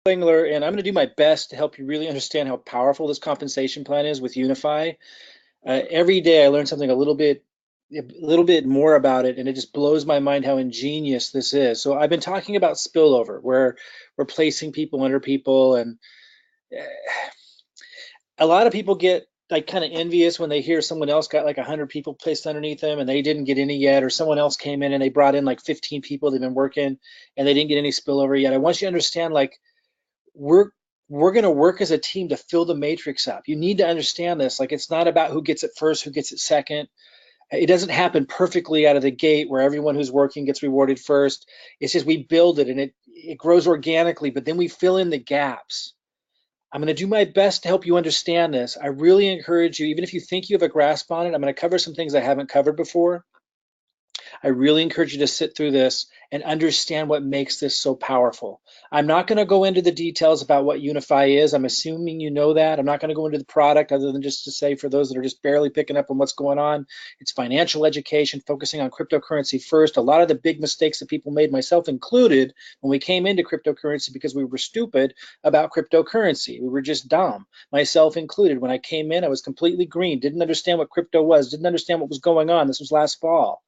Engler, and I'm going to do my best to help you really understand how powerful this compensation plan is with Unify. Every day I learn something a little bit more about it, and it just blows my mind how ingenious this is. So I've been talking about spillover, where we're placing people under people, and uh, a lot of people get like kind of envious when they hear someone else got like 100 people placed underneath them and they didn't get any yet, or someone else came in and they brought in like 15 people they've been working and they didn't get any spillover yet. I want you to understand, like, we're we're going to work as a team to fill the matrix up. You need to understand this. Like, it's not about who gets it first, who gets it second. It doesn't happen perfectly out of the gate where everyone who's working gets rewarded first. It's just we build it and it grows organically, but then we fill in the gaps. I'm going to do my best to help you understand this. I really encourage you, even if you think you have a grasp on it, I'm going to cover some things I haven't covered before. I really encourage you to sit through this and understand what makes this so powerful. I'm not going to go into the details about what Unify is. I'm assuming you know that. I'm not going to go into the product other than just to say, for those that are just barely picking up on what's going on, it's financial education, focusing on cryptocurrency first. A lot of the big mistakes that people made, myself included, when we came into cryptocurrency, because we were stupid about cryptocurrency. We were just dumb, myself included. When I came in, I was completely green, didn't understand what crypto was, didn't understand what was going on. This was last fall.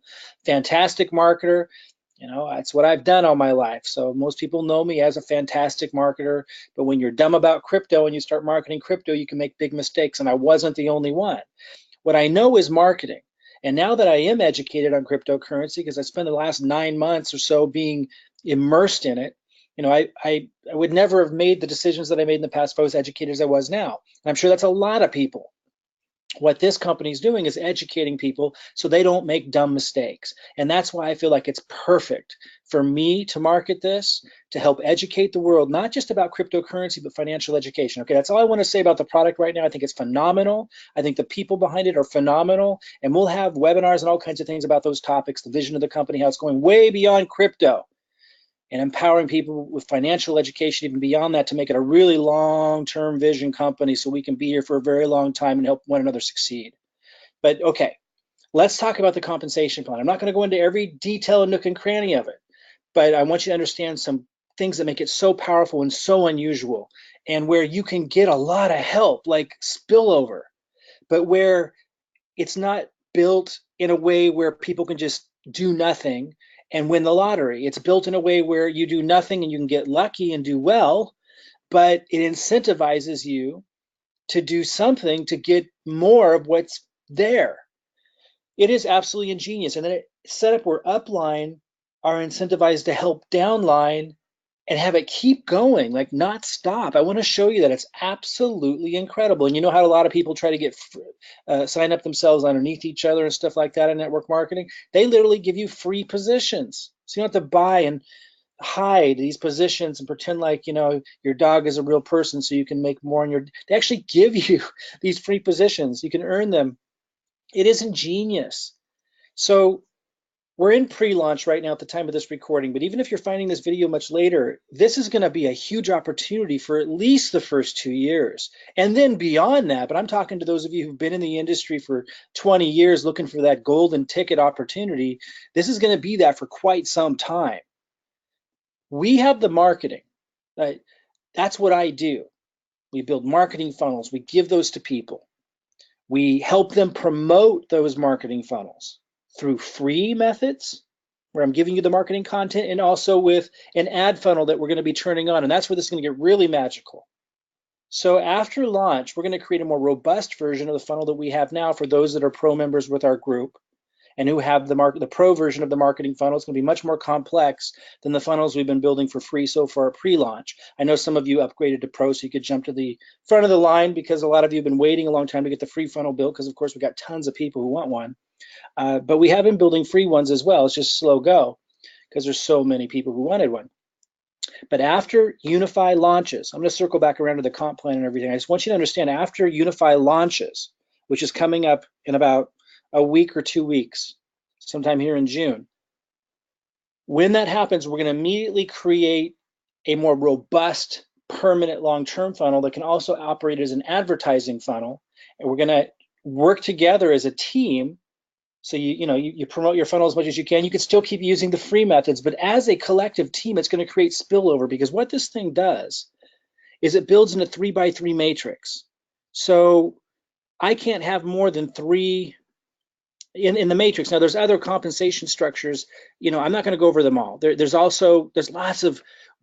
Fantastic marketer. That's what I've done all my life. So most people know me as a fantastic marketer, but when you're dumb about crypto and you start marketing crypto, you can make big mistakes, and I wasn't the only one. What I know is marketing. And now that I am educated on cryptocurrency, because I spent the last 9 months or so being immersed in it, I would never have made the decisions that I made in the past if I was educated as I was now. And I'm sure that's a lot of people. What this company is doing is educating people so they don't make dumb mistakes. And that's why I feel like it's perfect for me to market this, to help educate the world, not just about cryptocurrency, but financial education. Okay, that's all I want to say about the product right now. I think it's phenomenal. I think the people behind it are phenomenal. And we'll have webinars and all kinds of things about those topics, the vision of the company, how it's going way beyond crypto, and empowering people with financial education even beyond that to make it a really long-term vision company so we can be here for a very long time and help one another succeed. But okay, let's talk about the compensation plan. I'm not going to go into every detail and nook and cranny of it, but I want you to understand some things that make it so powerful and so unusual, and where you can get a lot of help, like spillover, but where it's not built in a way where people can just do nothing and win the lottery. It's built in a way where you do nothing and you can get lucky and do well, but it incentivizes you to do something to get more of what's there. It is absolutely ingenious. And then it's set up where upline are incentivized to help downline and have it keep going, like not stop. I want to show you that it's absolutely incredible. And you know how a lot of people try to get sign up themselves underneath each other and stuff like that in network marketing? They literally give you free positions. So you don't have to buy and hide these positions and pretend like your dog is a real person so you can make more. And they actually give you these free positions. You can earn them. It is ingenious. So we're in pre-launch right now at the time of this recording, but even if you're finding this video much later, this is going to be a huge opportunity for at least the first 2 years. And then beyond that, but I'm talking to those of you who've been in the industry for 20 years looking for that golden ticket opportunity. This is going to be that for quite some time. We have the marketing. That's what I do. We build marketing funnels. We give those to people. We help them promote those marketing funnels through free methods, where I'm giving you the marketing content, and also with an ad funnel that we're going to be turning on. And that's where this is going to get really magical. So after launch, we're going to create a more robust version of the funnel that we have now for those that are pro members with our group and who have the pro version of the marketing funnel. It's going to be much more complex than the funnels we've been building for free so far pre-launch. I know some of you upgraded to pro so you could jump to the front of the line, because a lot of you have been waiting a long time to get the free funnel built, because of course we've got tons of people who want one. But we have been building free ones as well. It's just slow go because there's so many people who wanted one. But after Unify launches, I'm going to circle back around to the comp plan and everything. I just want you to understand, after Unify launches, which is coming up in about a week or 2 weeks, sometime here in June, when that happens, we're going to immediately create a more robust, permanent long-term funnel that can also operate as an advertising funnel. And we're going to work together as a team. So you promote your funnel as much as you can. You can still keep using the free methods, but as a collective team, it's going to create spillover, because what this thing does is it builds in a 3x3 matrix. So I can't have more than 3 in the matrix. Now there's other compensation structures. I'm not going to go over them all. There's lots of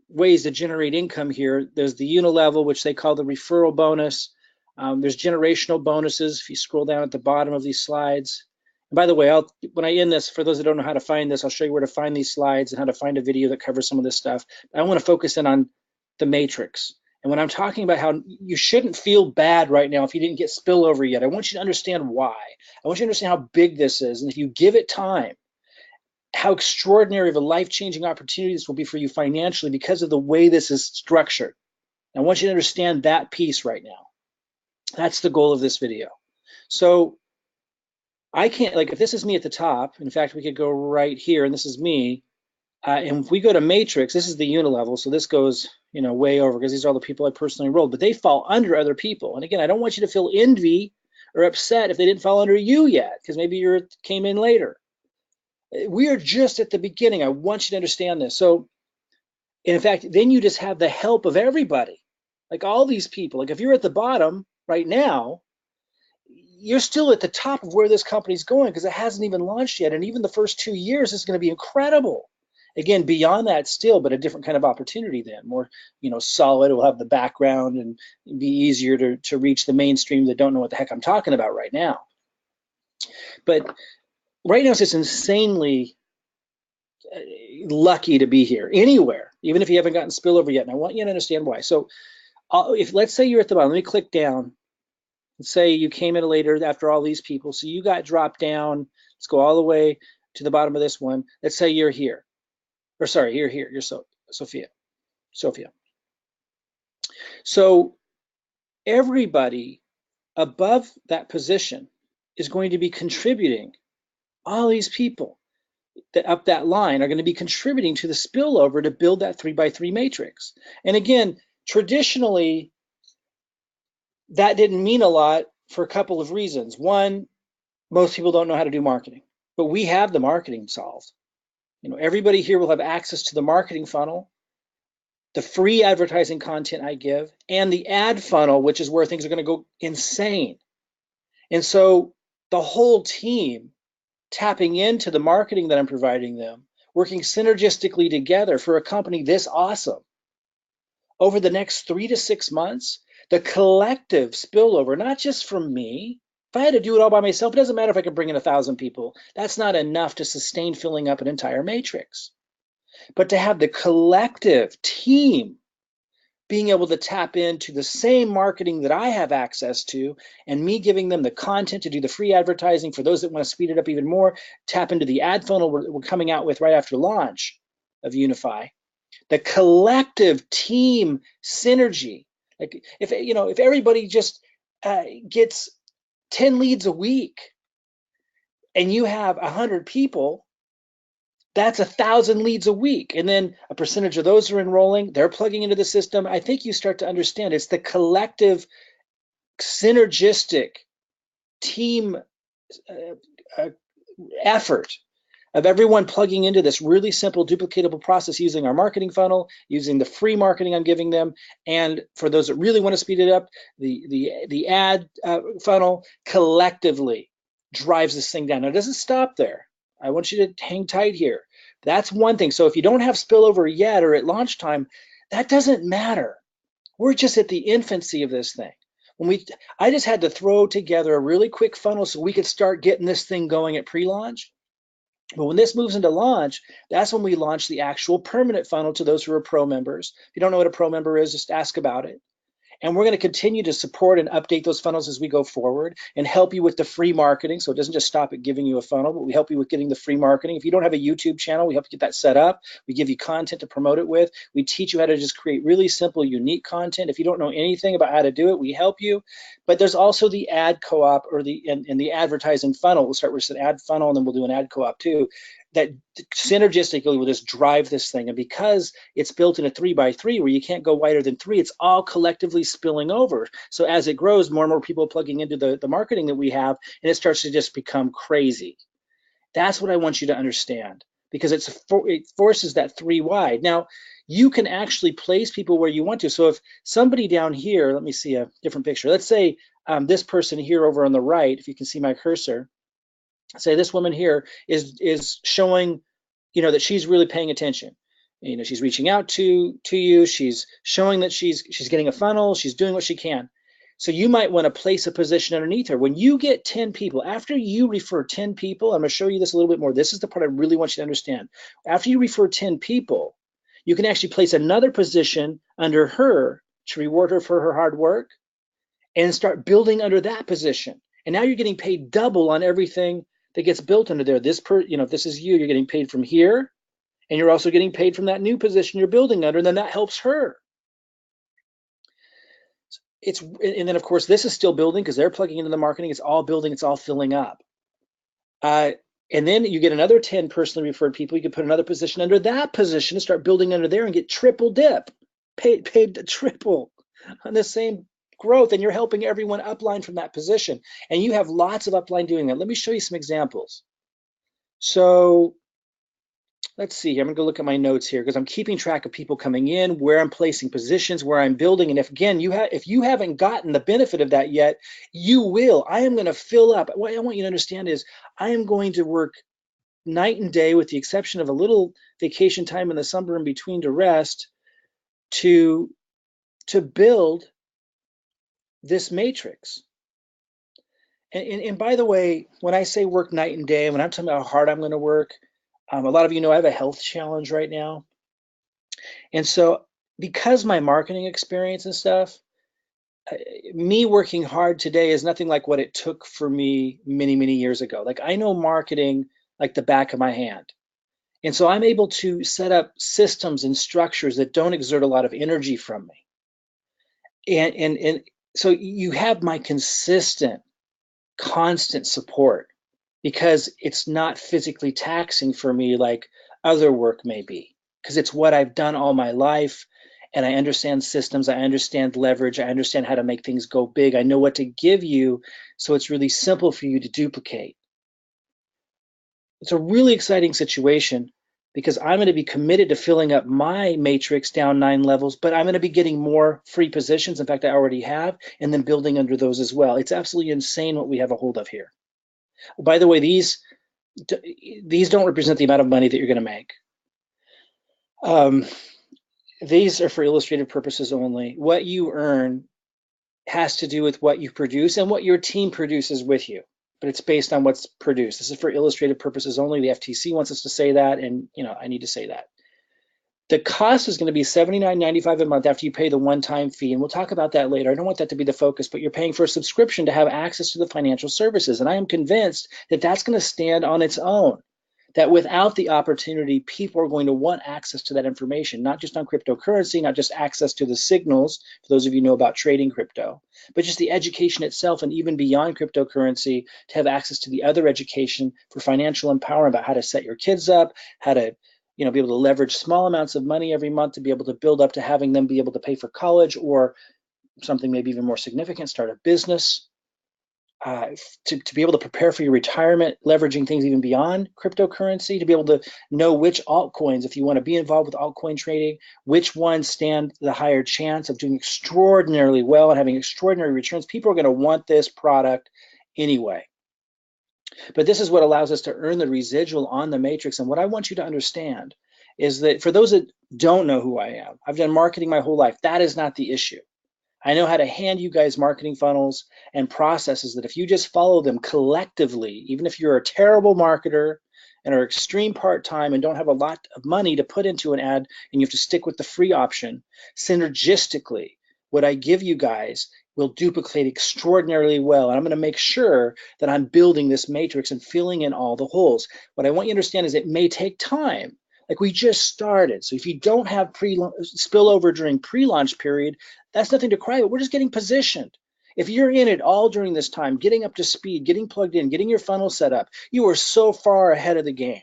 ways to generate income here. There's the unilevel, which they call the referral bonus. There's generational bonuses. If you scroll down at the bottom of these slides. And by the way, when I end this, for those that don't know how to find this, I'll show you where to find these slides and how to find a video that covers some of this stuff. But I want to focus in on the matrix. And when I'm talking about how you shouldn't feel bad right now if you didn't get spillover yet, I want you to understand why. I want you to understand how big this is. And if you give it time, how extraordinary of a life-changing opportunity this will be for you financially because of the way this is structured. I want you to understand that piece right now. That's the goal of this video. So I can't, like, if this is me at the top, in fact, we could go right here, and this is me. And if we go to matrix, this is the unilevel, so this goes, way over, because these are all the people I personally enrolled, but they fall under other people. And again, I don't want you to feel envy or upset if they didn't fall under you yet, because maybe you came in later. We are just at the beginning. I want you to understand this. So, and in fact, then you just have the help of everybody, like all these people. Like if you're at the bottom right now, you're still at the top of where this company's going because it hasn't even launched yet. And even the first 2 years is going to be incredible. Again, beyond that still, but a different kind of opportunity then, more, solid. It will have the background and be easier to reach the mainstream that don't know what the heck I'm talking about right now. But right now it's just insanely lucky to be here anywhere, even if you haven't gotten spillover yet. And I want you to understand why. So if let's say you're at the bottom, let me click down. Let's say you came in later after all these people. So you got dropped down. Let's go all the way to the bottom of this one. Let's say you're here. Or sorry, you're here. You're Sophia. So everybody above that position is going to be contributing. All these people that up that line are going to be contributing to the spillover to build that 3x3 matrix. And again, traditionally, that didn't mean a lot for a couple of reasons. One, most people don't know how to do marketing, but we have the marketing solved. Everybody here will have access to the marketing funnel, the free advertising content I give, and the ad funnel, which is where things are going to go insane. And so the whole team tapping into the marketing that I'm providing them, working synergistically together for a company this awesome. Over the next 3 to 6 months, the collective spillover, not just from me. If I had to do it all by myself, it doesn't matter if I could bring in 1,000 people. That's not enough to sustain filling up an entire matrix. But to have the collective team being able to tap into the same marketing that I have access to, and me giving them the content to do the free advertising for those that want to speed it up even more, tap into the ad funnel we're coming out with right after launch of Unifii. The collective team synergy. Like if everybody just gets 10 leads a week and you have 100 people, that's 1,000 leads a week. And then a percentage of those are enrolling, they're plugging into the system. I think you start to understand it's the collective synergistic team effort of everyone plugging into this really simple duplicatable process using our marketing funnel, using the free marketing I'm giving them, and for those that really want to speed it up, the ad funnel collectively drives this thing down. Now, it doesn't stop there. I want you to hang tight here. That's one thing. So if you don't have spillover yet or at launch time, that doesn't matter. We're just at the infancy of this thing. I just had to throw together a really quick funnel so we could start getting this thing going at pre-launch. But when this moves into launch, that's when we launch the actual permanent funnel to those who are pro members. If you don't know what a pro member is, just ask about it. And we're going to continue to support and update those funnels as we go forward and help you with the free marketing. So it doesn't just stop at giving you a funnel, but we help you with getting the free marketing. If you don't have a YouTube channel, we help you get that set up. We give you content to promote it with. We teach you how to just create really simple, unique content. If you don't know anything about how to do it, we help you. But there's also the ad co-op or the advertising funnel. We'll start with an ad funnel and then we'll do an ad co-op too. That synergistically will just drive this thing. And because it's built in a 3x3 where you can't go wider than 3, it's all collectively spilling over. So as it grows, more and more people plugging into the marketing that we have, and it starts to just become crazy. That's what I want you to understand, because it forces that 3 wide. Now, you can actually place people where you want to. So if somebody down here, let me see a different picture. Let's say this person here over on the right, if you can see my cursor, say this woman here is showing, that she's really paying attention. She's reaching out to you. She's showing that she's getting a funnel. She's doing what she can. So you might want to place a position underneath her. When you get 10 people, after you refer 10 people, I'm going to show you this a little bit more. This is the part I really want you to understand. After you refer 10 people, you can actually place another position under her to reward her for her hard work and start building under that position. And now you're getting paid double on everything that gets built under there. If this is you, you're getting paid from here, and you're also getting paid from that new position you're building under, and then that helps her. And then of course this is still building because they're plugging into the marketing. It's all building, it's all filling up. And then you get another 10 personally referred people. You can put another position under that position and start building under there and get triple dip, paid triple on the same growth, and you're helping everyone upline from that position. And you have lots of upline doing that. Let me show you some examples. So let's see here. I'm gonna go look at my notes here because I'm keeping track of people coming in, where I'm placing positions, where I'm building. And if you haven't gotten the benefit of that yet, you will. I am gonna fill up. What I want you to understand is I am going to work night and day, with the exception of a little vacation time in the summer in between to rest, to build this matrix. And by the way, when I say work night and day, when I'm talking about how hard I'm going to work, a lot of you know I have a health challenge right now. And so because my marketing experience and stuff, me working hard today is nothing like what it took for me many, many years ago. Like I know marketing like the back of my hand. And so I'm able to set up systems and structures that don't exert a lot of energy from me. And so you have my consistent support because it's not physically taxing for me like other work may be, because it's what I've done all my life, and I understand systems, I understand leverage, I understand how to make things go big, I know what to give you, so it's really simple for you to duplicate. It's a really exciting situation because I'm going to be committed to filling up my matrix down 9 levels, but I'm going to be getting more free positions. In fact, I already have, and then building under those as well. It's absolutely insane what we have a hold of here. By the way, these don't represent the amount of money that you're going to make. These are for illustrative purposes only. What you earn has to do with what you produce and what your team produces with you, but it's based on what's produced. This is for illustrative purposes only. The FTC wants us to say that, and I need to say that. The cost is going to be $79.95 a month after you pay the one-time fee, and we'll talk about that later. I don't want that to be the focus, but you're paying for a subscription to have access to the financial services, and I am convinced that that's going to stand on its own, that without the opportunity, people are going to want access to that information, not just on cryptocurrency, not just access to the signals, for those of you who know about trading crypto, but just the education itself, and even beyond cryptocurrency, to have access to the other education for financial empowerment about how to set your kids up, how to be able to leverage small amounts of money every month to be able to build up to having them be able to pay for college, or something maybe even more significant, start a business, to be able to prepare for your retirement, leveraging things even beyond cryptocurrency, to be able to know which altcoins, if you want to be involved with altcoin trading, which ones stand the higher chance of doing extraordinarily well and having extraordinary returns. People are going to want this product anyway. But this is what allows us to earn the residual on the matrix. And what I want you to understand is that for those that don't know who I am, I've done marketing my whole life. That is not the issue. I know how to hand you guys marketing funnels and processes that if you just follow them collectively, even if you're a terrible marketer and are extreme part-time and don't have a lot of money to put into an ad and you have to stick with the free option, synergistically, what I give you guys will duplicate extraordinarily well. And I'm going to make sure that I'm building this matrix and filling in all the holes. What I want you to understand is it may take time. Like we just started. So if you don't have spillover during pre-launch period, that's nothing to cry about. We're just getting positioned. If you're in it all during this time, getting up to speed, getting plugged in, getting your funnel set up, you are so far ahead of the game.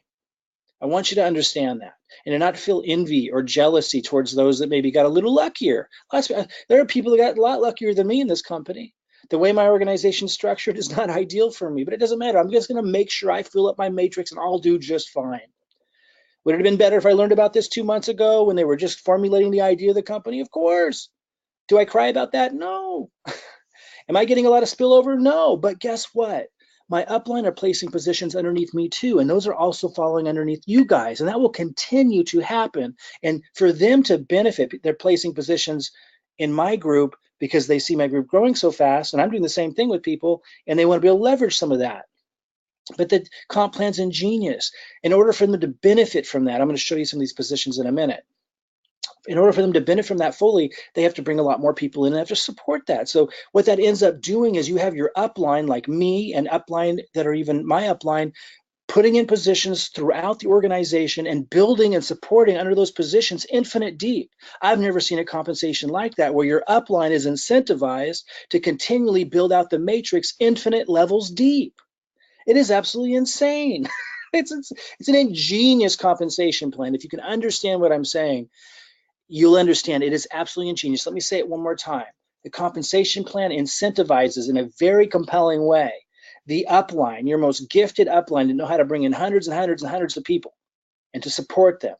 I want you to understand that and to not feel envy or jealousy towards those that maybe got a little luckier. There are people that got a lot luckier than me in this company. The way my organization is structured is not ideal for me, but it doesn't matter. I'm just going to make sure I fill up my matrix and I'll do just fine. Would it have been better if I learned about this 2 months ago when they were just formulating the idea of the company? Of course. Do I cry about that? No. Am I getting a lot of spillover? No. But guess what? My upline are placing positions underneath me too, and those are also falling underneath you guys, and that will continue to happen. And for them to benefit, they're placing positions in my group because they see my group growing so fast, and I'm doing the same thing with people, and they want to be able to leverage some of that. But the comp plan's ingenious. In order for them to benefit from that, I'm going to show you some of these positions in a minute. In order for them to benefit from that fully, they have to bring a lot more people in and have to support that. So what that ends up doing is you have your upline, like me, and upline that are even my upline, putting in positions throughout the organization and building and supporting under those positions infinite deep. I've never seen a compensation like that where your upline is incentivized to continually build out the matrix infinite levels deep. It is absolutely insane. It's an ingenious compensation plan. If you can understand what I'm saying, you'll understand it is absolutely ingenious. Let me say it one more time. The compensation plan incentivizes in a very compelling way the upline, your most gifted upline, to know how to bring in hundreds and hundreds and hundreds of people and to support them.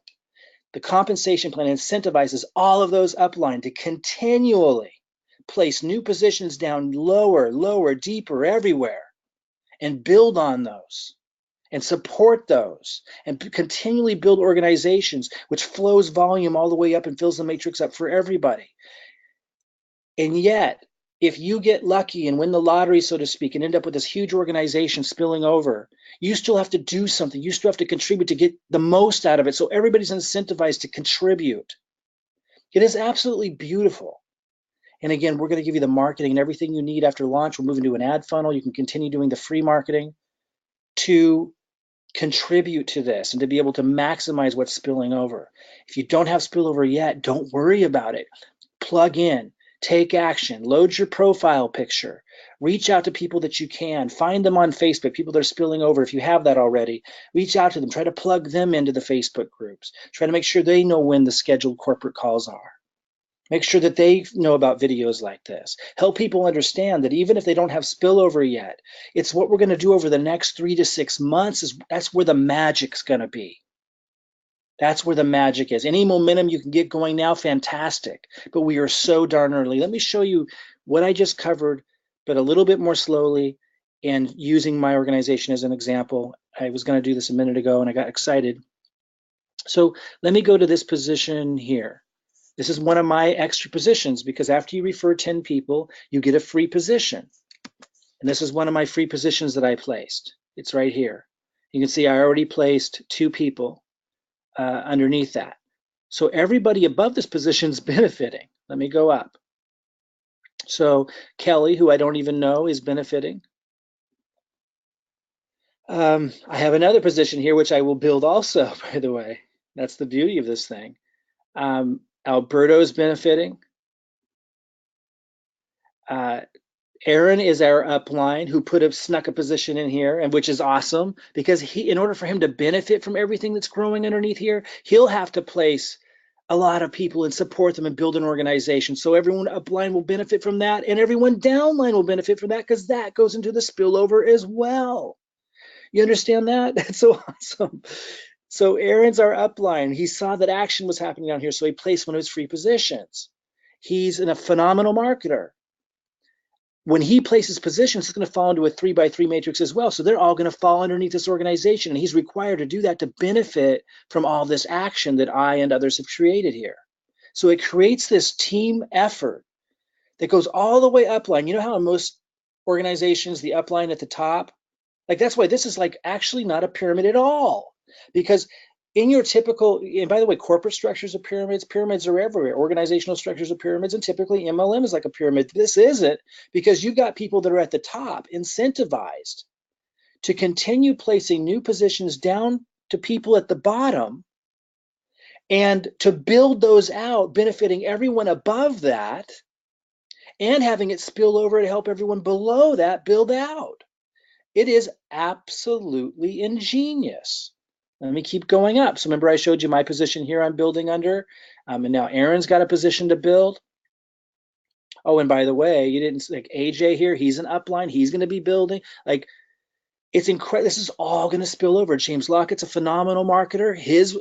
The compensation plan incentivizes all of those upline to continually place new positions down lower, lower, deeper, everywhere, and build on those and support those and continually build organizations, which flows volume all the way up and fills the matrix up for everybody. And yet, if you get lucky and win the lottery, so to speak, and end up with this huge organization spilling over, you still have to do something. You still have to contribute to get the most out of it. So everybody's incentivized to contribute. It is absolutely beautiful. And again, we're going to give you the marketing and everything you need after launch. We're moving to an ad funnel. You can continue doing the free marketing to contribute to this and to be able to maximize what's spilling over. If you don't have spillover yet, don't worry about it. Plug in, take action, load your profile picture, reach out to people that you can, find them on Facebook, people that are spilling over. If you have that already, reach out to them, try to plug them into the Facebook groups, try to make sure they know when the scheduled corporate calls are. Make sure that they know about videos like this. Help people understand that even if they don't have spillover yet, it's what we're going to do over the next 3 to 6 months. That's where the magic's going to be. That's where the magic is. Any momentum you can get going now, fantastic. But we are so darn early. Let me show you what I just covered, but a little bit more slowly and using my organization as an example. I was going to do this a minute ago and I got excited. So let me go to this position here. This is one of my extra positions because after you refer 10 people, you get a free position. And this is one of my free positions that I placed. It's right here. You can see I already placed 2 people underneath that. So everybody above this position is benefiting. Let me go up. So Kelly, who I don't even know, is benefiting. I have another position here, which I will build also, by the way. That's the beauty of this thing. Alberto's benefiting. Aaron is our upline who snuck a position in here, and which is awesome because in order for him to benefit from everything that's growing underneath here, he'll have to place a lot of people and support them and build an organization. So everyone upline will benefit from that, and everyone downline will benefit from that because that goes into the spillover as well. You understand that? That's so awesome. So Aaron's our upline. He saw that action was happening down here, so he placed one of his free positions. He's a phenomenal marketer. When he places positions, it's going to fall into a 3x3 matrix as well. So they're all going to fall underneath this organization. And he's required to do that to benefit from all this action that I and others have created here. So it creates this team effort that goes all the way upline. You know how in most organizations, the upline at the top, like that's why this is like actually not a pyramid at all. Because in your typical, and by the way, corporate structures are pyramids, pyramids are everywhere. Organizational structures are pyramids, and typically MLM is like a pyramid. This isn't, because you've got people that are at the top incentivized to continue placing new positions down to people at the bottom and to build those out, benefiting everyone above that and having it spill over to help everyone below that build out. It is absolutely ingenious. Let me keep going up. So remember I showed you my position here I'm building under, and now Aaron's got a position to build. Oh, and by the way, you didn't like AJ here, he's an upline, he's going to be building. Like It's incredible. This is all going to spill over. James Lockett's a phenomenal marketer. His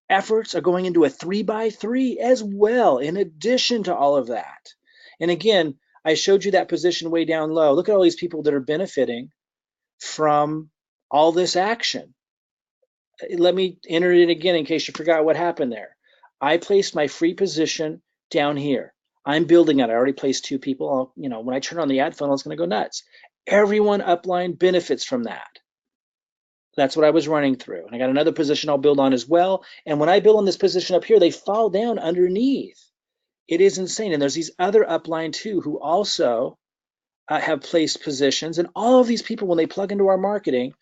efforts are going into a 3x3 as well, in addition to all of that. And again, I showed you that position way down low. Look at all these people that are benefiting from all this action. Let me enter it again in case you forgot what happened there. I placed my free position down here. I'm building it. I already placed 2 people. When I turn on the ad funnel, it's going to go nuts. Everyone upline benefits from that. That's what I was running through. And I got another position I'll build on as well. And when I build on this position up here, they fall down underneath. It is insane. And there's these other upline too who also have placed positions. And all of these people, when they plug into our marketing,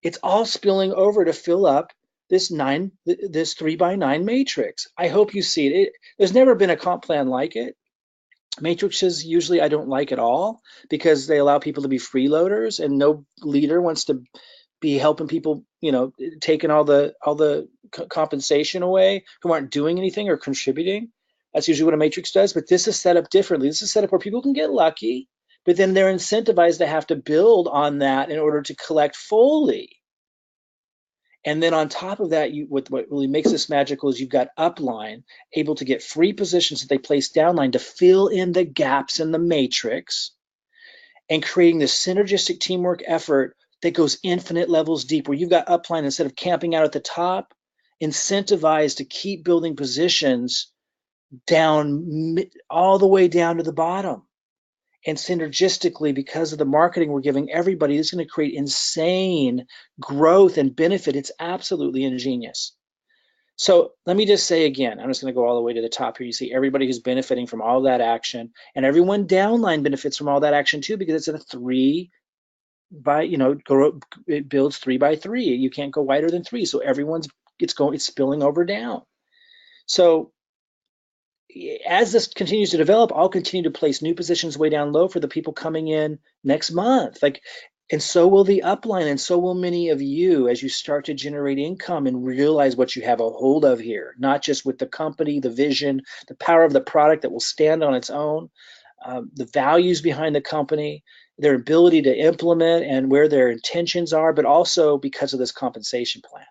it's all spilling over to fill up this 3x9 matrix. I hope you see it. There's never been a comp plan like it. Matrices usually I don't like at all because they allow people to be freeloaders, and no leader wants to be helping people, taking all the compensation away who aren't doing anything or contributing. That's usually what a matrix does. But this is set up differently. This is set up where people can get lucky, but then they're incentivized to have to build on that in order to collect fully. And then on top of that, what really makes this magical is you've got upline able to get free positions that they place downline to fill in the gaps in the matrix, and creating this synergistic teamwork effort that goes infinite levels deep, where you've got upline, instead of camping out at the top, incentivized to keep building positions down all the way down to the bottom. And synergistically, because of the marketing we're giving everybody, it's going to create insane growth and benefit. It's absolutely ingenious. So let me just say again, I'm just going to go all the way to the top here. You see everybody who's benefiting from all that action, and everyone downline benefits from all that action too, because it's a 3 by, it builds 3x3. You can't go wider than 3. So it's spilling over down. So as this continues to develop, I'll continue to place new positions way down low for the people coming in next month. And so will the upline, and so will many of you as you start to generate income and realize what you have a hold of here, not just with the company, the vision, the power of the product that will stand on its own, the values behind the company, their ability to implement and where their intentions are, but also because of this compensation plan,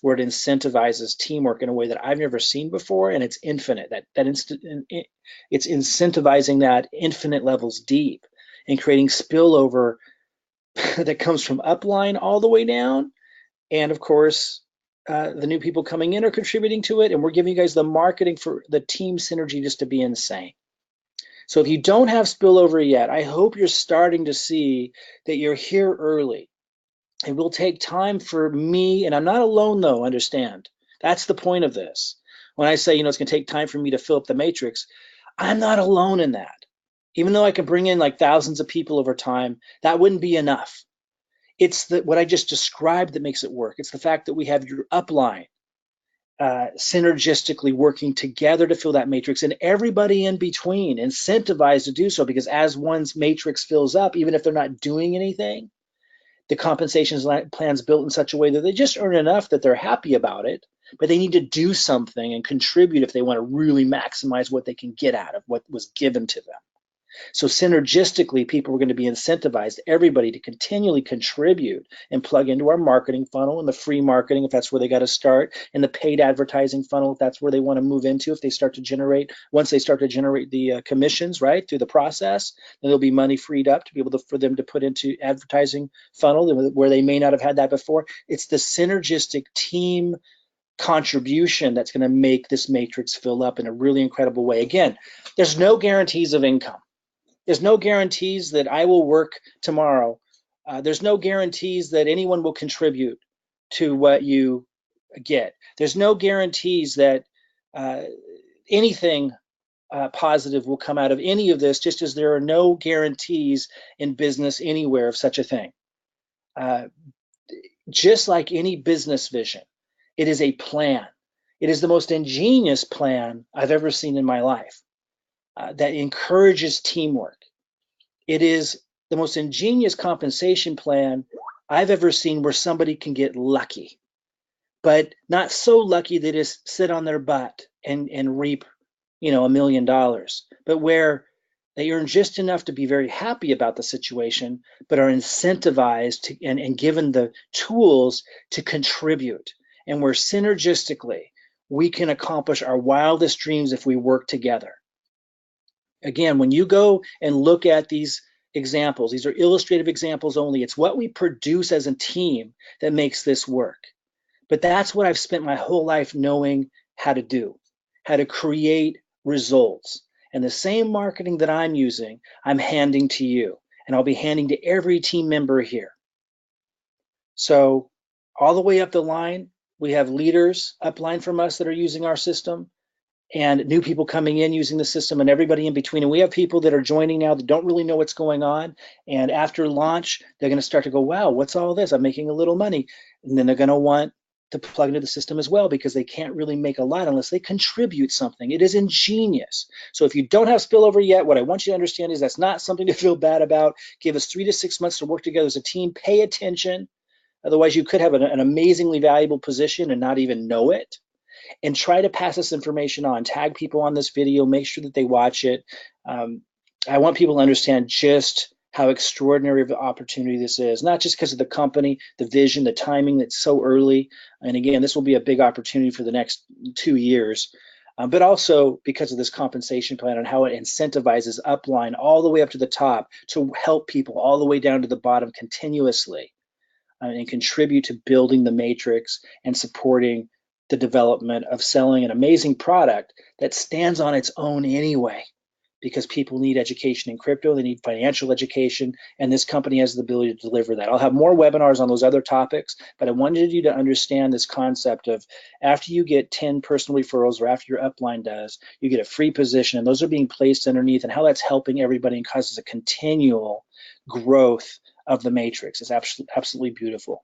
where it incentivizes teamwork in a way that I've never seen before, and it's infinite. It's incentivizing that infinite levels deep and creating spillover that comes from upline all the way down. And of course, the new people coming in are contributing to it, and we're giving you guys the marketing for the team synergy just to be insane. So if you don't have spillover yet, I hope you're starting to see that you're here early. It will take time for me, and I'm not alone though, understand. That's the point of this. When I say, it's going to take time for me to fill up the matrix, I'm not alone in that. Even though I can bring in like thousands of people over time, that wouldn't be enough. It's what I just described that makes it work. It's the fact that we have your upline synergistically working together to fill that matrix, and everybody in between incentivized to do so, because as one's matrix fills up, even if they're not doing anything, the compensation plan's built in such a way that they just earn enough that they're happy about it, but they need to do something and contribute if they want to really maximize what they can get out of what was given to them. So synergistically, people are going to be incentivized, everybody, to continually contribute and plug into our marketing funnel, and the free marketing, if that's where they got to start, and the paid advertising funnel, if that's where they want to move into, once they start to generate the commissions, right, through the process, then there'll be money freed up to be able for them to put into advertising funnel where they may not have had that before. It's the synergistic team contribution that's going to make this matrix fill up in a really incredible way. Again, there's no guarantees of income. There's no guarantees that I will work tomorrow. There's no guarantees that anyone will contribute to what you get. There's no guarantees that anything positive will come out of any of this, just as there are no guarantees in business anywhere of such a thing. Just like any business vision, it is a plan. It is the most ingenious plan I've ever seen in my life that encourages teamwork. It is the most ingenious compensation plan I've ever seen, where somebody can get lucky, but not so lucky they just sit on their butt and reap, $1 million, but where They earn just enough to be very happy about the situation, but are incentivized to, and given the tools to contribute. And where synergistically we can accomplish our wildest dreams if we work together. Again, when you go and look at these examples, these are illustrative examples only. It's what we produce as a team that makes this work. But that's what I've spent my whole life knowing how to do, how to create results. And the same marketing that I'm using, I'm handing to you. And I'll be handing to every team member here. So all the way up the line, we have leaders upline from us that are using our system, and new people coming in using the system, and everybody in between. And we have people that are joining now that don't really know what's going on. And after launch, they're going to start to go, wow, what's all this? I'm making a little money. And then they're going to want to plug into the system as well, because they can't really make a lot unless they contribute something. It is ingenious. So if you don't have spillover yet, what I want you to understand is that's not something to feel bad about. Give us 3 to 6 months to work together as a team. Pay attention. Otherwise, you could have an amazingly valuable position and not even know it. And try to pass this information on. Tag people on this video. Make sure that they watch it. I want people to understand just how extraordinary of an opportunity this is, not just because of the company, the vision, the timing that's so early. And again, this will be a big opportunity for the next 2 years, but also because of this compensation plan and how it incentivizes upline all the way up to the top to help people all the way down to the bottom continuously, and contribute to building the matrix and supporting the development of selling an amazing product that stands on its own anyway, because people need education in crypto, they need financial education, and this company has the ability to deliver that. I'll have more webinars on those other topics, but I wanted you to understand this concept of after you get 10 personal referrals, or after your upline does, you get a free position, and those are being placed underneath, and how that's helping everybody and causes a continual growth of the matrix. Is absolutely beautiful.